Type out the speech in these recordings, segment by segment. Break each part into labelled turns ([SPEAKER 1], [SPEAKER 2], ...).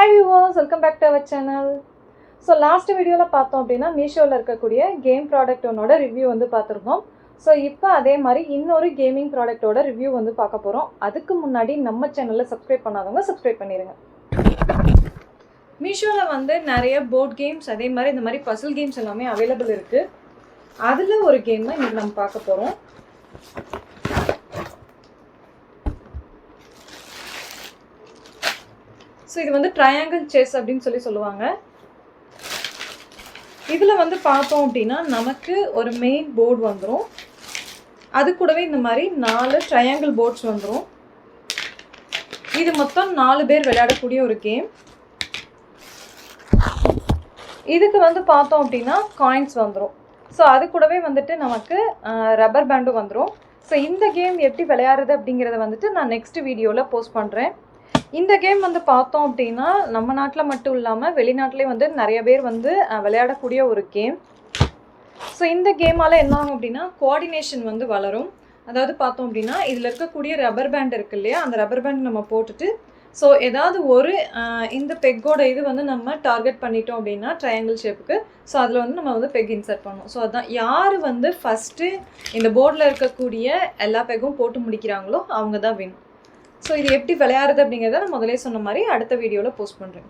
[SPEAKER 1] Hi viewers, welcome back to our channel. So last video la பார்த்தோம் அப்படினா மீஷோல இருக்கக்கூடிய game product ஒன்னோட review வந்து பார்த்திருந்தோம். So இப்போ அதே மாதிரி இன்னொரு கேமிங் ப்ராடக்ட்டோட ரிவ்யூ வந்து பார்க்க போறோம். அதுக்கு முன்னாடி நம்ம சேனலை சப்ஸ்கிரைப் பண்ணாதவங்க சப்ஸ்கிரைப் பண்ணிருங்க. மீஷோல வந்து நிறைய போர்ட் கேம்ஸ் அதே மாதிரி இந்த மாதிரி பசில் கேம்ஸ் எல்லாமே அவேலபிள் இருக்கு. அதுல ஒரு கேம் தான் இன்னைக்கு நம்ம பார்க்க போறோம். ஸோ இது வந்து ட்ரையாங்கிள் செஸ் அப்படின்னு சொல்லுவாங்க. இதில் வந்து பார்த்தோம் அப்படின்னா நமக்கு ஒரு மெயின் போர்டு வந்துடும். அது கூடவே இந்த மாதிரி 4 ட்ரையாங்கிள் போர்ட்ஸ் வந்துடும். இது மொத்தம் 4 பேர் விளையாடக்கூடிய ஒரு கேம். இதுக்கு வந்து பார்த்தோம் அப்படின்னா காயின்ஸ் வந்துடும். ஸோ அது கூடவே வந்துட்டு நமக்கு ரப்பர் பேண்டும் வந்துடும். ஸோ இந்த கேம் எப்படி விளையாடுறது அப்படிங்கிறத வந்துட்டு நான் நெக்ஸ்ட் வீடியோவில் போஸ்ட் பண்ணுறேன். இந்த கேம் வந்து பார்த்தோம் அப்படின்னா நம்ம நாட்டில் மட்டும் இல்லாமல் வெளிநாட்டிலே வந்து நிறைய பேர் வந்து விளையாடக்கூடிய ஒரு கேம். ஸோ இந்த கேமால் என்ன ஆகும் அப்படின்னா கோஆர்டினேஷன் வந்து வளரும். அதாவது பார்த்தோம் அப்படின்னா இதில் இருக்கக்கூடிய ரப்பர் பேண்ட் இருக்கு இல்லையா, அந்த ரப்பர் பேண்ட் நம்ம போட்டுட்டு ஸோ ஏதாவது ஒரு இந்த பெக்கோட இது வந்து நம்ம டார்கெட் பண்ணிட்டோம் அப்படின்னா ட்ரையாங்கிள் ஷேப்புக்கு, ஸோ அதில் வந்து நம்ம வந்து பெக் இன்சர்ட் பண்ணணும். ஸோ அதுதான் யார் வந்து ஃபஸ்ட்டு இந்த போர்டில் இருக்கக்கூடிய எல்லா பெக்கும் போட்டு முடிக்கிறாங்களோ அவங்க தான் வேணும். ஸோ இது எப்படி விளையாடுறது அப்படிங்கிறத நான் முதலே சொன்ன மாதிரி அடுத்த வீடியோவில் போஸ்ட் பண்ணுறேன்.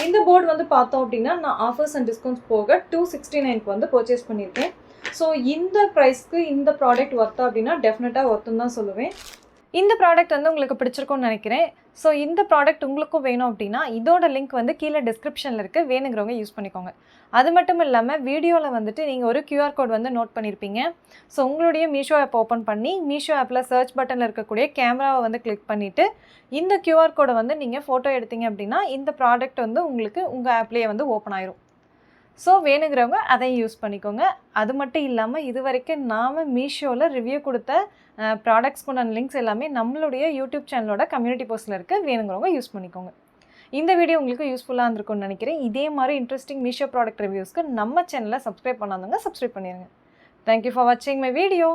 [SPEAKER 1] இந்த போர்டு வந்து பார்த்தோம் அப்படின்னா நான் ஆஃபர்ஸ் அண்ட் டிஸ்கவுண்ட்ஸ் போக 269க்கு வந்து பர்ச்சேஸ் பண்ணியிருக்கேன். ஸோ இந்த ப்ரைஸ்க்கு இந்த ப்ராடக்ட் ஒர்த்தா அப்படின்னா டெஃபினட்டாக ஒர்த்துன்னு தான் சொல்லுவேன். இந்த ப்ராடக்ட் வந்து உங்களுக்கு பிடிச்சிருக்கும்னு நினைக்கிறேன். ஸோ இந்த ப்ராடக்ட் உங்களுக்கும் வேணும் அப்படின்னா இதோட லிங்க் வந்து கீழே டிஸ்கிரிப்ஷனில் இருக்குது, வேணுங்கிறவங்க யூஸ் பண்ணிக்கோங்க. அது மட்டும் இல்லாமல் வீடியோவில் வந்துட்டு நீங்கள் ஒரு QR கோட் வந்து நோட் பண்ணியிருப்பீங்க. ஸோ உங்களுடைய மீஷோ ஆப் ஓப்பன் பண்ணி மீஷோ ஆப்பில் சர்ச் பட்டனில் இருக்கக்கூடிய கேமராவை வந்து கிளிக் பண்ணிவிட்டு இந்த QR கோடை வந்து நீங்கள் ஃபோட்டோ எடுத்தீங்க அப்படின்னா இந்த ப்ராடக்ட் வந்து உங்களுக்கு உங்கள் ஆப்லேயே வந்து ஓப்பன் ஆயிரும். ஸோ வேணுங்கிறவங்க அதையும் யூஸ் பண்ணிக்கோங்க. அது மட்டும் இல்லாமல் இது வரைக்கும் நாம் மீஷோவில் ரிவ்யூ கொடுத்த ப்ராடக்ட்ஸ்க்குள்ள லிங்க்ஸ் எல்லாமே நம்மளுடைய யூடியூப் சேனலோட கம்யூனிட்டி போஸ்ட்டில் இருக்குது, வேணுங்கிறவங்க யூஸ் பண்ணிக்கோங்க. இந்த வீடியோ உங்களுக்கு யூஸ்ஃபுல்லாக இருந்திருக்கும்னு நினைக்கிறேன். இதே மாதிரி இன்ட்ரெஸ்டிங் மீஷோ ப்ராடக்ட் ரிவ்யூஸ்க்கு நம்ம சேனலை சப்ஸ்கிரைப் பண்ணாதவங்க சப்ஸ்கிரைப் பண்ணிடுங்க. தேங்க்யூ ஃபார் வாட்சிங் மை வீடியோ.